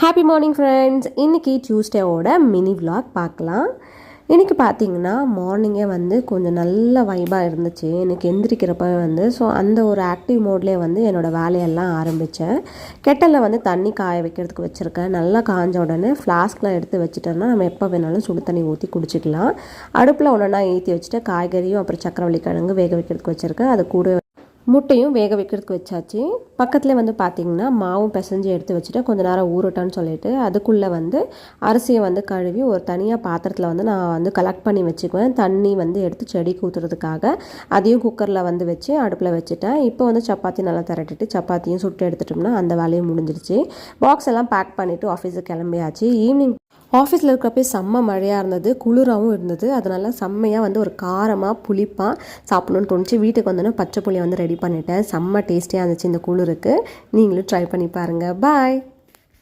Happy morning friends. இன்றைக்கி டியூஸ்டேவோட mini vlog பார்க்கலாம். இன்றைக்கி பார்த்திங்கன்னா மார்னிங்கே கொஞ்சம் நல்ல வைபாக இருந்துச்சு எனக்கு எந்திரிக்கிறப்ப ஸோ அந்த ஒரு ஆக்டிவ் மோட்லேயே என்னோடய வேலையெல்லாம் ஆரம்பித்தேன். கெட்டலில் தண்ணி காய வைக்கிறதுக்கு வச்சுருக்கேன். நல்லா காஞ்ச உடனே ஃப்ளாஸ்கில் எடுத்து வச்சுட்டோன்னா நம்ம எப்போ வேணாலும் சுடு தண்ணி ஊற்றி குடிச்சிக்கலாம். அடுப்பில் ஒன்றா ஏற்றி வச்சுட்டு காய்கறியும் அப்புறம் சக்கரவள்ளி கிழங்கு வேக வைக்கிறதுக்கு வச்சுருக்கேன். அது கூட முட்டையும் வேக வைக்கிறதுக்கு வச்சாச்சு. பக்கத்தில் பார்த்திங்கன்னா மாவும் பிசைஞ்சு எடுத்து வச்சுட்டு கொஞ்சம் நேரம் ஊறட்டான்னு சொல்லிட்டு அதுக்குள்ளே அரிசியை கழுவி ஒரு தனியாக பாத்திரத்தில் நான் கலெக்ட் பண்ணி வச்சுக்குவேன். தண்ணி எடுத்து செடிக்கு ஊற்றுறதுக்காக அதையும் குக்கரில் வச்சு அடுப்பில் வச்சுட்டேன். இப்போ சப்பாத்தி நல்லா திரட்டிட்டு சப்பாத்தியும் சுட்டு எடுத்துட்டோம்னா அந்த வேலையும் முடிஞ்சிருச்சு. பாக்ஸ் எல்லாம் பேக் பண்ணிவிட்டு ஆஃபீஸுக்கு கிளம்பியாச்சு. ஈவினிங் ஆஃபீஸில் இருக்கிறப்ப செம்ம மழையாக இருந்தது, குளிராகவும் இருந்தது. அதனால் செம்மையாக ஒரு காரமாக புளிப்பாக சாப்பிடணுன்னு தோணுச்சு. வீட்டுக்கு வந்தோன்னே பச்சை புளியை ரெடி பண்ணிட்டேன். செம்ம டேஸ்டியாக இருந்துச்சு இந்த குளிருக்கு. நீங்களும் ட்ரை பண்ணி பாருங்கள். பாய்.